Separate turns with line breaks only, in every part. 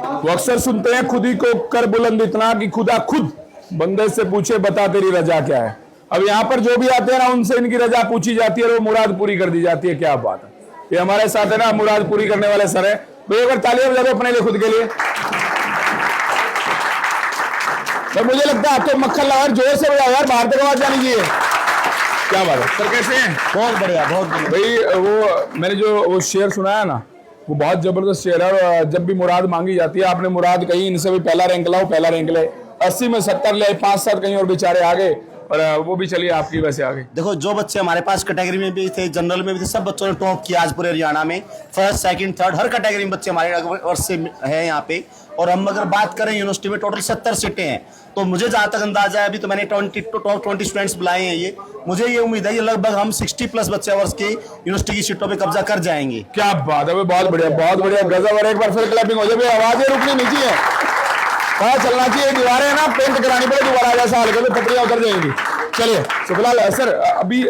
वो अक्सर सुनते हैं खुद ही को कर बुलंद इतना कि खुदा खुद बंदे से पूछे बता तेरी रजा क्या है। अब यहाँ पर जो भी आते हैं ना उनसे इनकी रजा पूछी जाती है और वो मुराद पूरी कर दी जाती है। क्या बात है, ये हमारे साथ है ना मुराद पूरी करने वाले सर है। भाई अगर तालियां बजा दो अपने लिए खुद के लिए। तो मुझे लगता है आपको मक्खन लगा जोर से बजाओ यार, बाहर तक आवाज जानी चाहिए। क्या बात है सर, कैसे हैं?
बहुत बढ़िया, बहुत बढ़िया।
भाई वो मैंने जो वो शेर सुनाया ना वो बहुत जबरदस्त शेर है। और जब भी मुराद मांगी जाती है, आपने मुराद कही इनसे भी पहला रैंक लाओ, पहला रैंक ले, 80 में 70 ले, 5-7 कहीं और बेचारे आगे, और वो भी चलिए आपकी वैसे आगे।
देखो जो बच्चे हमारे पास कैटेगरी में भी थे, जनरल में भी थे, सब बच्चों ने टॉप किया आज पूरे हरियाणा में। फर्स्ट, सेकंड, थर्ड हर कैटेगरी में बच्चे हमारे वर्ष से है यहाँ पे। और हम अगर बात करें यूनिवर्सिटी में टोटल 70 सीटें हैं, तो मुझे जहाँ तक अंदाजा है, अभी तो मैंने टॉप 20 स्टूडेंट्स बुलाए हैं। ये मुझे ये उम्मीद है कि लगभग हम 60+ बच्चे वर्ष की यूनिवर्सिटी की सीटों पे कब्जा कर जाएंगे।
क्या बात है, बहुत बढ़िया, बहुत बढ़िया, गजब। और एक बार फिर क्लैपिंग हो जाए, आवाजें रुकनी नहीं चाहिए, पता चलना चाहिए। दीवारें है ना पेंट करानी पड़े दोबारा, जैसा हाल कर पटरियां उतर जाएंगी। चलिए तो फिलहाल सर अभी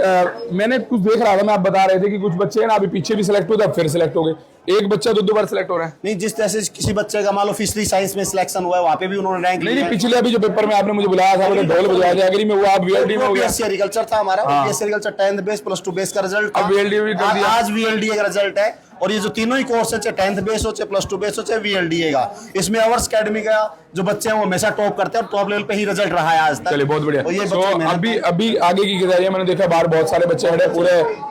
मैंने कुछ देख रहा था, मैं आप बता रहे थे कि कुछ बच्चे हैं ना अभी पीछे भी सिलेक्ट हुए थे, फिर सिलेक्ट हो गए। एक बच्चा 2 बार सिलेक्ट हो रहा है।
नहीं, जिस जैसे किसी बच्चे का मान लो फिशरी साइंस में सिलेक्शन हुआ है, वहाँ पे भी उन्होंने रैंक
नहीं, पिछले अभी जो पेपर में आपने मुझे बुलाया था, वो ढोल बजाया जाएगी में, वो आप वीएलडी में हो गया।
बीएससी एग्रीकल्चर था हमारा, BSc agriculture 10th base +2 base का रिजल्ट था।
अब वीएलडी भी कर दिया,
आज वीएलडीए का रिजल्ट है। और ये जो तीनों ही कोर्स है, चाहे 10th बेस हो, चाहे +2 बेस हो, चाहे वीएलडीए का, इसमें आवर्स अकेडमी का जो बच्चे हैं वो हमेशा टॉप करते हैं और टॉप लेवल पे ही रिजल्ट रहा है आज तक।
चलिए बहुत बढ़िया।
और ये
तो अभी आगे की तैयारी मैंने देखा बाहर बहुत सारे बच्चे खड़े,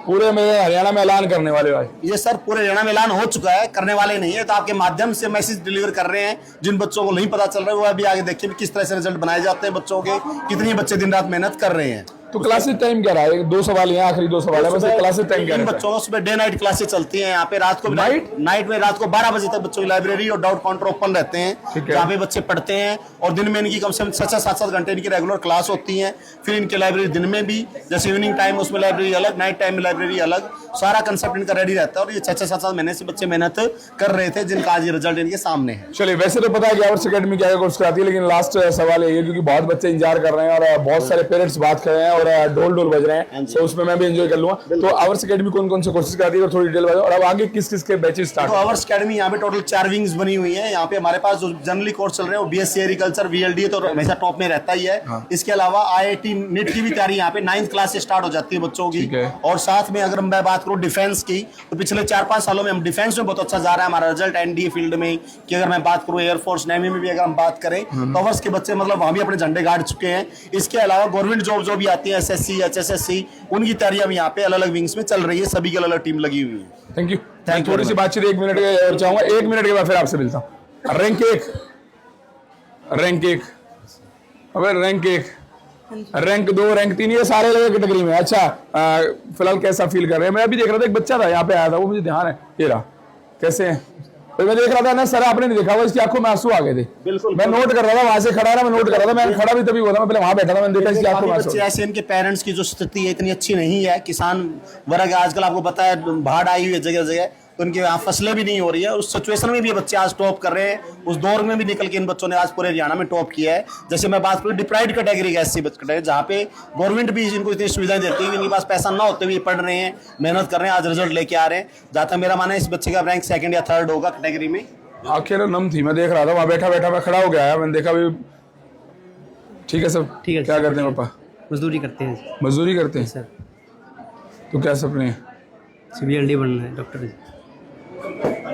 पूरे में हरियाणा में ऐलान करने वाले भाई।
ये सर पूरे हरियाणा में ऐलान हो चुका है, करने वाले नहीं है, तो आपके माध्यम से मैसेज डिलीवर कर रहे हैं। जिन बच्चों को नहीं पता चल रहा है वो अभी आगे देखिए किस तरह से रिजल्ट बनाए जाते हैं बच्चों के, कितने बच्चे दिन रात मेहनत कर रहे हैं।
तो क्लासेस टाइम क्या रहा है? 2 सवाल हैं, आखिरी 2 सवाल है बस। क्लासेस टाइम क्या है?
बच्चों को सुबह डे नाइट क्लासेस चलती हैं यहाँ पे। रात को नाइट में रात को 12 बजे तक बच्चों की लाइब्रेरी और डाउट काउंटर ओपन रहते हैं, जहाँ पे बच्चे पढ़ते हैं। और दिन में इनकी कम से कम 6-7 घंटे इनकी रेगुलर क्लास होती है। फिर इनकी लाइब्रेरी दिन में भी, जैसे इवनिंग टाइम उसमें लाइब्रेरी अलग, नाइट टाइम में लाइब्रेरी अलग, सारा कंसेप्ट इनका रेडी रहता है। और ये 6-7 महीने से बच्चे मेहनत कर रहे थे, जिनका आज ये रिजल्ट इनके सामने है।
चलिए वैसे तो पता है कि आवर्स अकेडमी क्या कोर्स कराती है, लेकिन लास्ट सवाल है ये, क्योंकि बहुत बच्चे इंतजार कर रहे हैं और बहुत सारे पेरेंट्स बात कर रहे हैं और ढोल बज रहे हैं, तो उसमें मैं भी एंजॉय कर लूंगा। तो आवर्स अकेडमी कौन-कौन से कोर्सेज कराती है और थोड़ी डिटेल बताओ, और अब आगे किस-किस के बैचेस स्टार्ट
तो आवर्स अकेडमी यहाँ पे टोटल 4 विंग्स बनी हुई है। यहाँ पे हमारे पास जो जनरली कोर्स चल रहे हैं वो बीएससी एग्रीकल्चर, वीएलडीए तो हमेशा टॉप में रहता ही है। इसके अलावा आईआईटी नीट की भी तैयारी यहाँ पे 9th क्लास से स्टार्ट हो जाती है बच्चों की। और साथ में अगर मैं बात करूँ डिफेंस की, तो पिछले 4-5 सालों में हम डिफेंस में बहुत अच्छा जा रहा है हमारा रिजल्ट एनडीए फील्ड में। कि अगर मैं बात करूँ एयरफोर्स, नेवी में भी अगर हम बात करें, तो आवर्स के बच्चे मतलब वहाँ भी अपने झंडे गाड़ चुके हैं। इसके अलावा गवर्नमेंट जॉब जो भी आती है, एसएससी, एचएसएससी, उनकी तैयारियां भी यहाँ पे अलग अलग विंग्स में चल रही है। सभी की अलग टीम लगी हुई है।
Thank you. थोड़ी सी बातचीत 1 मिनट और चाहूंगा, 1 मिनट के बाद फिर आपसे मिलता हूँ। रैंक 1, अबे रैंक 1, रैंक 2, रैंक 3, ये सारे अलग कैटेगरी में। अच्छा फिलहाल कैसा फील कर रहे हैं? मैं अभी देख रहा था एक बच्चा था यहाँ पे आया था, वो मुझे ध्यान है, ये रहा। कैसे हैं? तो मैं देख रहा था ना सर, आपने नहीं देखा, वो इसकी आंखों में आंसू आ गए थे।
बिल्कुल,
मैं नोट कर रहा था, वहां से खड़ा रहा, मैं नोट कर रहा था, मैं खड़ा भी तभी हुआ था, मैं पहले वहां बैठा था, मैंने देखा इसकी आंखों में आंसू।
ऐसे इनके पेरेंट्स की जो स्थिति है इतनी अच्छी नहीं है। किसान वर्ग आजकल आपको पता है बाढ़ आई हुई है जगह जगह, तो इनके यहाँ फसलें भी नहीं हो रही है। उस सिचुएशन में भी बच्चे आज टॉप कर रहे हैं। उस दौर में भी निकल के इन बच्चों ने आज पूरे हरियाणा में टॉप किया है। जैसे मैं बात करूँ डिप्राइव्ड कैटेगरी का, एससी कैटेगरी, जहाँ पे गवर्नमेंट भी इनको इतनी सुविधाएं देती है कि इनके पास पैसा ना होते हुए पढ़ रहे हैं, मेहनत कर रहे हैं, आज रिजल्ट लेके आ रहे हैं। जहाँ तक मेरा मानना है इस बच्चे का रैंक 2nd या 3rd होगा कैटेगरी में।
आखिर नम थी, मैं देख रहा था वहां बैठा मैं खड़ा हो गया, मैंने देखा भी। ठीक है सब,
ठीक है।
क्या करते हैं पापा?
मजदूरी करते हैं
मजदूरी करते हैं
सर।
तो क्या सपने हैं?
सीबीएलडी बनना है, डॉक्टर।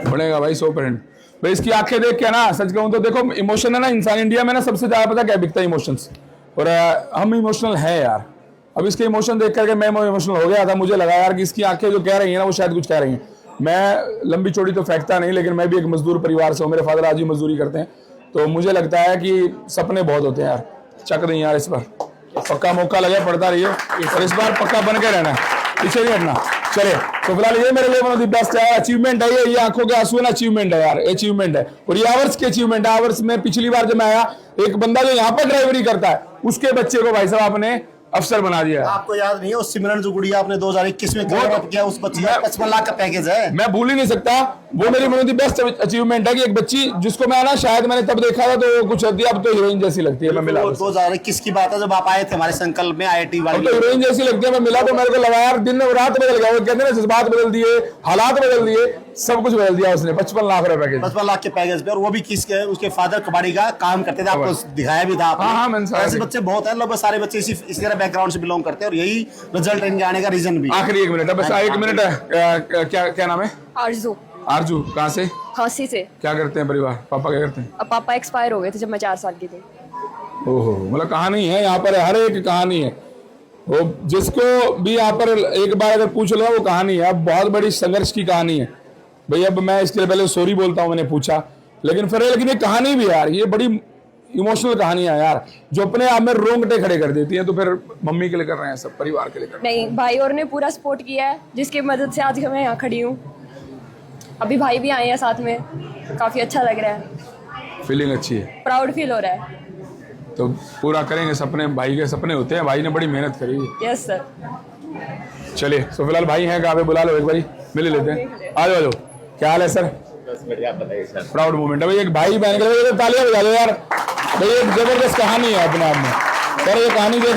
बनेगा भाई 100%। भाई इसकी आंखें देख के ना सच कहूँ तो देखो, इमोशन है ना इंसान, इंडिया में ना सबसे ज्यादा पता क्या बिकता है? इमोशंस। और हम इमोशनल हैं यार। अब इसके इमोशन देख करके मैं इमोशनल हो गया था। मुझे लगा यार कि इसकी आंखें जो कह रही है ना वो शायद कुछ कह रही हैं। मैं लंबी चौड़ी तो फेंकता नहीं, लेकिन मैं भी एक मजदूर परिवार से हूँ, मेरे फादर आज ही मजदूरी करते हैं। तो मुझे लगता है कि सपने बहुत होते हैं यार। चक दें यार, इस बार पक्का मौका लगे, पढ़ता रहिए, और इस बार पक्का बन के रहना, पीछे नहीं हटना। चले तो फिलहाल ये मेरे लिए वन ऑफ द बेस्ट है, अचीवमेंट है ये आंखों के आंसू ना, अचीवमेंट है यार, अचीवमेंट है। और ये आवर्स की अचीवमेंट है। आवर्स में पिछली बार जब मैं आया, एक बंदा जो यहाँ पर ड्राइवरी करता है, उसके बच्चे को भाई साहब आपने अफसर बना दिया।
आपको याद नहीं है उस सिमरन जो गुड़िया आपने 2021 में किया, उस बच्ची का 55 लाख का पैकेज है।
मैं भूल ही नहीं सकता। वो मेरी one of the best achievement है कि एक बच्ची जिसको मैं ना शायद मैंने तब देखा था तो कुछ होती है, अब तो हीरोइन जैसी लगती है। मैं मिला
2021 की बात है जब आप आए थे हमारे संकल्प में आईआईटी वाले,
तो हीरोइन जैसी लगती है। मैं मिला तो मेरे को लगा यार दिन रात बदल गया। वो कहते हैं ना जज्बात बदल दिए, हालात बदल दिए। सब कुछ बदल दिया उसने, 55 लाख रुपए पैकेज।
55 लाख के पैकेज पे, और वो भी किसके, उसके फादर कबाड़ी का काम करते थे, आपको दिखाया भी था आपने।
हाँ, मैंने सारा
ऐसे बच्चे बहुत हैं, लगभग सारे बच्चे इसी तरह बैकग्राउंड से बिलोंग करते हैं, और यही रिजल्ट इनके आने का रीजन भी।
आखिरी 1 मिनट है बस, 1 मिनट है। क्या नाम है?
आरजू।
आरजू, कहाँ से?
खांसी से।
क्या करते हैं परिवार, पापा क्या करते हैं?
अब पापा एक्सपायर हो गए थे जब मैं 4 साल की थी।
ओहो, मतलब कहानी है यहाँ पर, हर एक कहानी है। वो जिसको भी यहाँ पर एक बार अगर पूछ लो वो कहानी है। अब बहुत बड़ी संघर्ष की कहानी है भाई। अब मैं इसके लिए पहले सॉरी बोलता हूँ, मैंने पूछा, लेकिन ये कहानी भी यार, ये बड़ी इमोशनल कहानियां यार, जो अपने आप में रोंगटे खड़े कर देती हैं। तो फिर मम्मी के लिए कर रहे हैं, सब परिवार के लिए कर रहे
नहीं, भाई और ने पूरा सपोर्ट किया है, जिसकी मदद से आज मैं यहाँ खड़ी हूँ। अभी भाई भी आए हैं साथ में, काफी अच्छा लग रहा है,
हैं। फीलिंग अच्छी है,
प्राउड फील हो रहा है।
तो पूरा करेंगे सपने, भाई के सपने होते हैं, भाई ने बड़ी मेहनत करी है।
Yes sir.
चलिए, तो फिलहाल भाई हैं, कहाँ पे, बुला लो एक बारी, मिल लेते हैं। आ जाओ। क्या हाल है सर? प्राउड मोमेंट है भाई, एक भाई बहन के लिए तालियां बजा दो यार भाई। एक जबरदस्त कहानी है अपने आप में सर। ये कहानी देख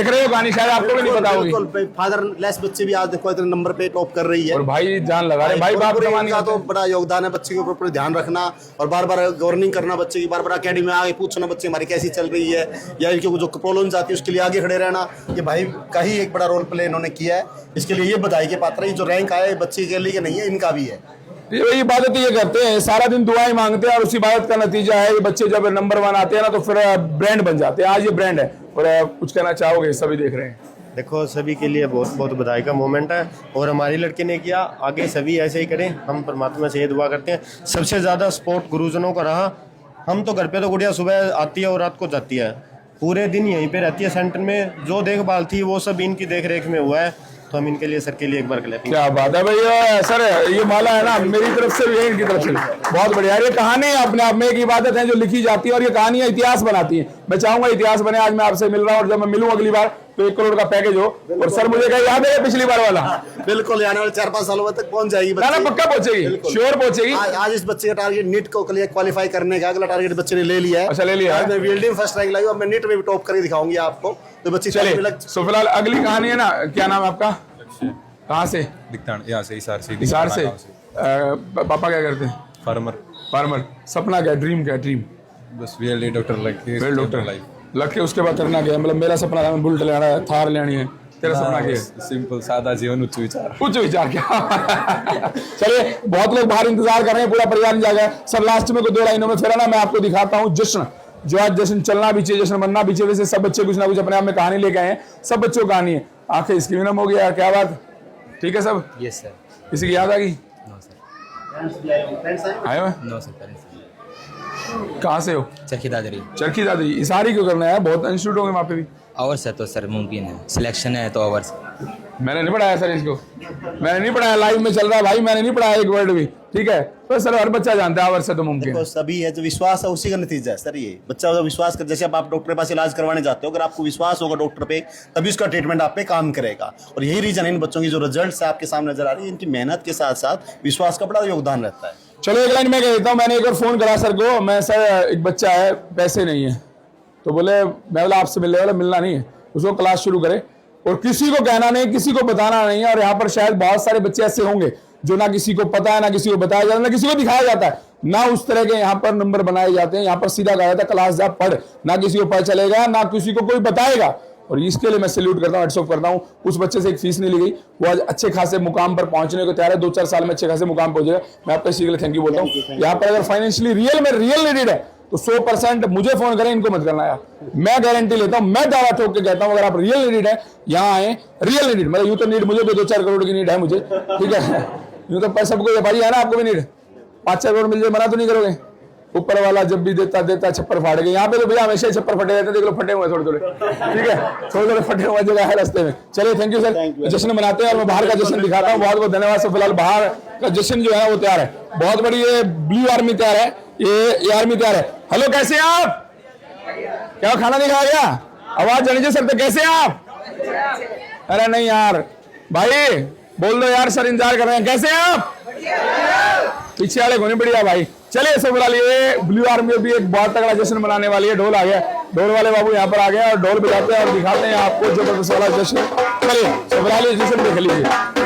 रहे हो कहानी, शायद आपको भी नहीं पता होगी।
फादर लेस बच्चे भी आज देखो इतने नंबर पे टॉप कर रही है,
और भाई जान लगा रहे, भाई बाप
का तो बड़ा योगदान है। बच्चे के ऊपर ध्यान रखना और बार बार गवर्निंग करना, बच्चे की बार बार अकेडमी में आगे पूछना बच्चे हमारी कैसी चल रही है, या इनकी जो प्रॉब्लम्स आती है उसके लिए आगे खड़े रहना। ये भाई का ही एक बड़ा रोल प्ले इन्होंने किया है, इसके लिए ये बधाई के पात्र है। जो रैंक आया बच्चे के लिए नहीं है, इनका भी है।
ये इबादत ये करते हैं, सारा दिन दुआएं मांगते हैं, और उस इबादत का नतीजा है ये बच्चे जब नंबर 1 आते हैं ना, तो फिर ब्रांड बन जाते हैं। आज ये ब्रांड है। और कुछ कहना चाहोगे? सभी देख रहे हैं।
देखो, सभी के लिए बहुत बहुत बधाई का मोमेंट है, और हमारी लड़की ने किया, आगे सभी ऐसे ही करें। हम परमात्मा से ये दुआ करते हैं। सबसे ज़्यादा सपोर्ट गुरुजनों का रहा। हम तो घर पे तो गुड़िया सुबह आती है और रात को जाती है, पूरे दिन यहीं पे रहती है सेंटर में। जो देखभाल थी वो सब इनकी देख रेख में हुआ है, तो हम इनके लिए, सर के लिए एक बार क्लैपिंग।
क्या बात है भैया। सर ये माला है ना, मेरी तरफ से भी है, इनकी तरफ से बहुत बढ़िया। ये कहानी अपने आप में एक इबादत है जो लिखी जाती है, और ये कहानियां इतिहास बनाती हैं। मैं चाहूंगा इतिहास बने। आज मैं आपसे मिल रहा हूँ, और जब मैं मिलूं अगली बार तो 1 करोड़ का पैकेज हो। और सर मुझे क्या याद है पिछली बार वाला?
बिल्कुल, आने वाले 4-5 सालों तक पहुंच जाएगी।
ना पक्का पहुंचेगी, श्योर पहुंचेगी।
आज इस बच्चे का टारगेट नीट को क्वालिफाई करने का, अगला टारगेट बच्चे ने ले लिया है।
अच्छा, ले लिया है।
मैं वीएलडी में फर्स्ट रैंक लाई हूं, अब मैं नीट में भी टॉप करके दिखाऊंगी आपको। तो बच्चे
चलिए, सो फिलहाल अगली कहानी है ना, क्या नाम है आपका? कहाँ से?
दिखतान, यहाँ से, हिसार से।
हिसार से। पापा क्या करते हैं? फार्मर। सपना क्या, ड्रीम क्या? ड्रीम
बस VLD डॉक्टर लग के,
वेल डॉक्टर लग के उसके बाद करना क्या? मतलब मेरा सपना था, मैं बुलेट लेना है, थार लेनी है। तेरा सपना क्या है?
सिंपल सादा जीवन, उच्च विचार।
उच्च विचार क्या? चलिए, बहुत लोग बाहर इंतजार कर रहे हैं, पूरा परिवार नहीं जाएगा सर। लास्ट में को 2 लाइनों में फिर ना मैं आपको दिखाता हूँ जश्न, जो आज जश्न चलना भी चाहिए, जश्न बनना भी चाहिए। वैसे सब बच्चे कुछ ना कुछ अपने आप में कहानी लेके आए हैं, सब बच्चों की कहानी है। आंखें स्क्रीन हो गया, क्या बात, ठीक है सब?
Yes sir.
किसी की याद आ गई?
No sir.
आए हो?
No sir.
कहाँ से हो?
चरखी दादरी।
चरखी दादरी। इसारी क्यों करना है? बहुत इंस्टीट्यूट होंगे वहाँ पे भी।
आवर्स है तो सर मुमकिन है, सिलेक्शन है तो आवर्स।
मैंने नहीं पढ़ाया सर इसको, मैंने नहीं पढ़ाया, लाइव में चल रहा है भाई, मैंने नहीं पढ़ाया एक वर्ड भी, ठीक है? तो सर हर बच्चा जानता है आवर से तो मुमकिन
देखो, सभी है जो विश्वास है उसी का नतीजा है सर। ये बच्चा जो विश्वास कर, जैसे अब आप डॉक्टर के पास इलाज करवाने जाते हो, अगर आपको विश्वास होगा डॉक्टर पे, तभी उसका ट्रीटमेंट आप पे काम करेगा। और यही रीजन है इन बच्चों की जो रिजल्ट है आपके सामने नजर आ रही है, इनकी मेहनत के साथ साथ विश्वास का बड़ा योगदान रहता है।
चलो एक लाइन मैं कह देता हूँ। मैंने एक बार फोन करा सर को, मैं सर एक बच्चा है, पैसे नहीं है, तो बोले मैं बोला आपसे मिलने वाला, मिलना नहीं है, उसको क्लास शुरू करे, और किसी को कहना नहीं, किसी को बताना नहीं है। और यहाँ पर शायद बहुत सारे बच्चे ऐसे होंगे जो ना किसी को पता है, ना किसी को बताया जाता है, ना किसी को दिखाया जाता है, ना उस तरह के यहाँ पर नंबर बनाए जाते हैं। यहाँ पर सीधा कहा जाता है क्लास जा पढ़, ना किसी को पता चलेगा, ना किसी को कोई बताएगा। और इसके लिए मैं सैल्यूट करता हूँ, हेड्स ऑफ करता हूँ। उस बच्चे से एक फीस नहीं ली गई, वो आज अच्छे खासे मुकाम पर पहुंचने को तैयार है, 2-4 साल में अच्छे खासे मुकाम पहुंचेगा। मैं आपको इसी के लिए थैंक यू बोलता हूँ। यहाँ पर अगर फाइनेंशियली रियल नीडेड है तो 100% मुझे फोन करें, इनको मत करना यार। मैं गारंटी लेता हूँ, मैं दावा ठोक के कहता हूँ, अगर आप रियल नीड है यहाँ आए, रियल नीड, मतलब यूं तो नीड मुझे भी 2-4 करोड़ की नीड है मुझे, ठीक है? यूं तो सबको भाई है ना, आपको भी नीड 5-4 करोड़ मिल जाए, मना तो नहीं करोगे? ऊपर वाला जब भी देता छप्पर फाड़ गए। यहाँ पे तो भैया हमेशा छप्पर फटे रहते हैं, देख लो फटे हुए थोड़े, ठीक है? थोड़े फटे हुए जगह है रास्ते में। चलिए, थैंक यू सर। जश्न मनाते हैं और मैं बाहर का जश्न दिखाता हूँ। बहुत बहुत धन्यवाद सर। फिलहाल बाहर का जश्न जो है वो तैयार है, बहुत बड़ी ये ब्लू आर्मी तैयार है, ये आर्मी तैयार है। हेलो, कैसे हैं आप? क्या खाना नहीं खाया गया? आवाज जानी चाहिए सर, तो कैसे हैं आप? अरे नहीं यार भाई, बोल दो यार, सर इंतजार कर रहे हैं। कैसे हैं आप? पीछे वाले घोने बढ़िया भाई। चलिए, सब बुला लिए। ब्लू आर्मी भी एक बहुत तगड़ा जश्न मनाने वाली है। ढोल आ गया, ढोल वाले बाबू यहाँ पर आ गए और ढोल बजाते हैं और दिखाते हैं आपको जबरदस्त वाला जश्न। चलिए, सब बुला लिए, जश्न देख लीजिए।